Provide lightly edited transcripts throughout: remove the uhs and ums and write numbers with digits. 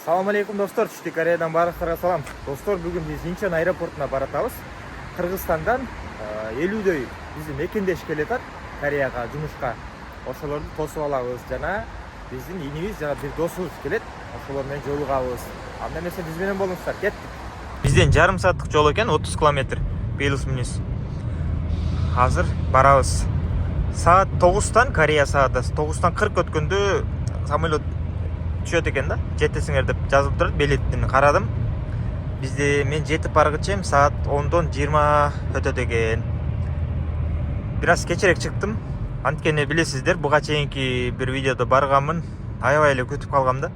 Assalamu alaikum dostlar, Түштүк Кореядан барлықтарға салам. Достар, бүгін біз Инчон аэропортына баратабыз. Кыргызстандан 50дөй біздің мекендеш келетат Кореяға жумушка. Ошолорду тосуп алабыз жана биздин инибиз жана бир досубуз келет. Ошолор менен жолугабыз. Анда эмесе биз менен болуңуздар, кеттик. Бизден жарым сааттык жол экен, 30 километр. Плюс-минус. Азыр барабыз. Saat 9'tan Koreya saati 9'tan 40 өткөндө самолет түшөт экен да. Жетесиңер деп жазылып турат, билетин карадым. Бизде мен жетип баргычем saat 10'дон 20 өтөт экен. Бир аз кечирээк чыктым. Анткени билесиздер, буга чейинки бир видеодо барганмын. Аябай эле күтүп калгам да.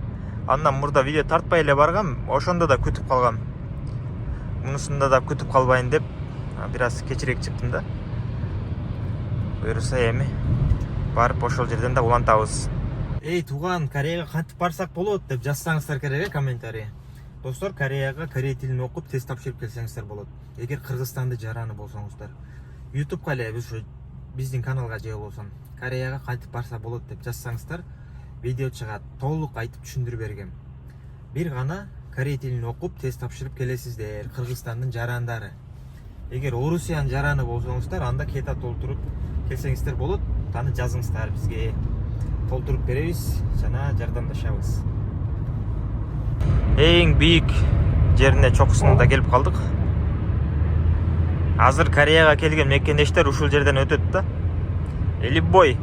Андан мурда видео тартпай эле баргам, ошондо да күтүп калгам. Мунусунда да күтүп калбайын деп бир аз кечирээк чыктым да. Буюрса эми барып ошол жерден да улантабыз. Эй туган, Кореяга кантип барсак болот деп жазсаңыздар керек комментарий. Достор, Кореяга корей тилин окуп тест тапшырып келсеңиздер болот. Эгер Кыргызстанды жараны болсоңуздар, YouTubeга эле биздин каналга же болсун Кореяга кантип барса болот деп жазсаңыздар, видео чыгат, толук айтып түшүндүрүп бергем. Бир гана корей тилин окуп тест тапшырып келесиздер, Кыргызстандын жарандары. Эгер Орусиянын жараны болсоңуздар, анда кета толтуруп келсеңиздер болот, аны жазыңыздар бизге. Толтуруп беребиз жана жардамдашабыз. Эң бийик жерине чокусунда келип калдык. Азыр Кореяга келген мекендештер ушул жерден өтөт да. Любой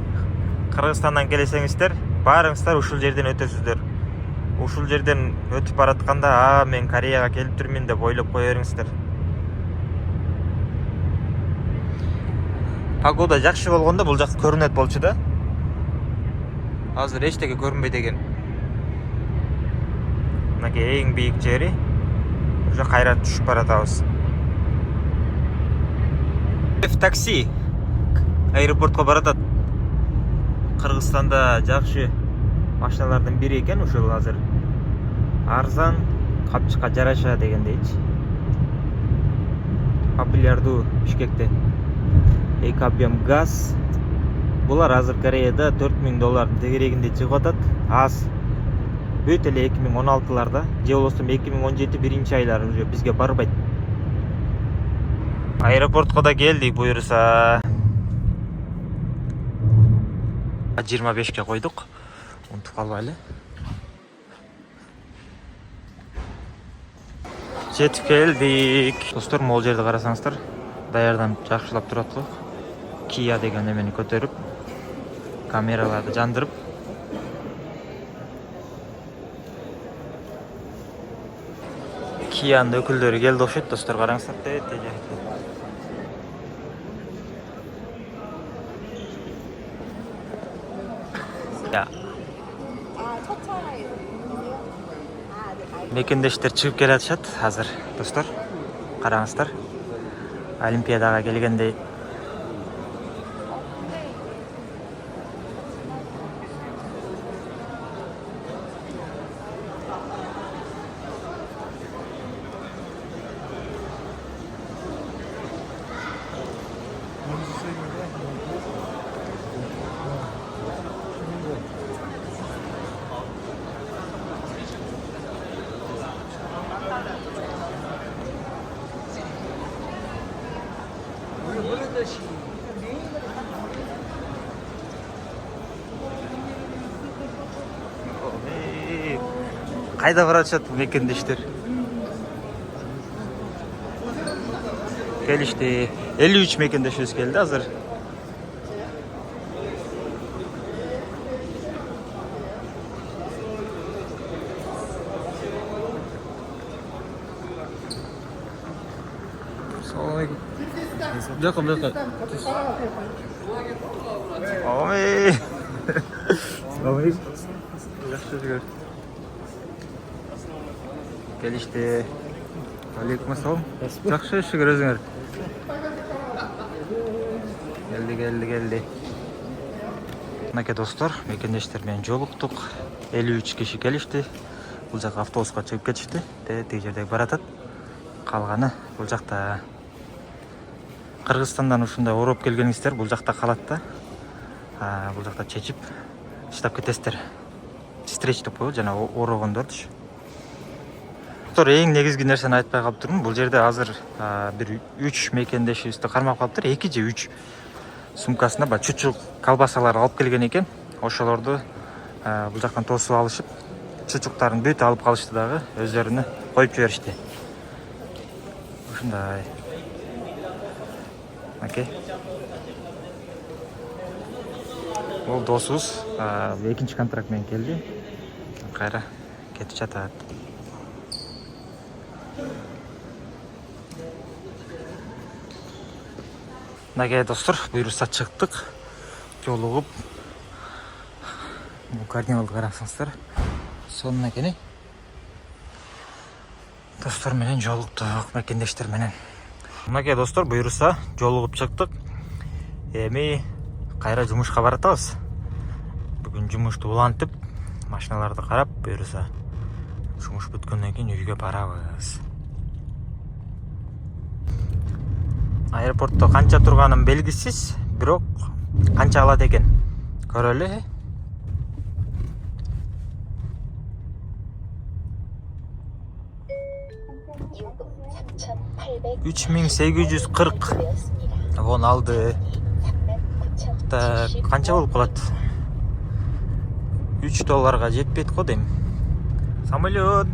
Кыргызстандан келсеңиздер, баарыңыздар ушул жерден өтөсүздөр. Ушул жерден өтүп баратканда, мен Кореяга келип турмун деп ойлоп кое бериңиздер. Погода жакшы болгондо бул жак көрүнөт болчу да. Азыр эчтеке көрүнбөйт экен. Мына эң бийик жери. Уже кайра түшүп баратабыз. Такси аэропортко баратат. Кыргызстанда жакшы машиналардын бири экен ушул азыр. Арзан, капчыкка жараша дегендейчи. Популярдуу Бишкекте. Эки объем газ. Булар азыр Кореяда $4000 тегерегинде чыгып атат. Аз. Өтө эле 2016-ларда, же болбосо 2017 биринчи айлар уже бизге барбайт. Аэропортко да келдик буюрса. 25ке койдук. Унутуп калбайлы. Жетип келдик. Достор, могул жерди карасаңыздар, даярданып жакшылап турат го. Kia деген эмени көтөрүп, камераларды жандырып. Kia'nын өкүлдөрү келди окшойт, достор, караңыздар. Мекендештер чыгып келатышат азыр, достор. Караңыздар. Олимпиадага келгендей. Кайда баратышат мекендештер? Келишти. 53 мекендешибиз келди азыр. Жакын. Ой. Ой. Жакшы жүгөр. Келишти. Алейкум ассалам. Жакшы шүгүр өзүңөр. Келди. Мынакей достор, мекендештер менен жолуктук. 53 киши келишти. Бул жака автобуска чыгып кетишти. Тиги жерде баратат. Калганы бул жакта. Кыргызстандан ушундай ороп келгениңиздер бул жакта калат да. Бул жакта чечип, штаб кетесиздер. Встреч деп коет, жана орогондорчу. достор, эң негизги нерсени айтпай калыптырмын. Бул жерде азыр бир 3 мекендешибизди кармап калыптыр. 2 же 3 сумкасында баягы чучук колбасалар алып келген экен. Ошолорду бул жактан тосуп алышып, чучуктарын бүт алып калышты дагы, өздөрүнө коюп жиберишти. Ушундай. Окей. Бул досубуз экинчи контракт менен келди. Кайра кетип жатат. Мынакей достор, буюрса чыктык. Жолугуп. Бул карнивалды карасаңыздар. Сонуна кene. Достор менен жолуктук, мекендештер менен. Мынакей достор, буюрса жолугуп чыктык. Эми кайра жумушка баратабыз. Бүгүн жумушту улантып, машиналарды карап, буюрса жумуш бүткөндөн кийин үйгө барабыз. Аэропортто канча турганым белгисиз, бирок канча алат экен көрөлү. 3840 won алды. Так, канча болуп калат? $3 жетпейт го дейм. Самолет.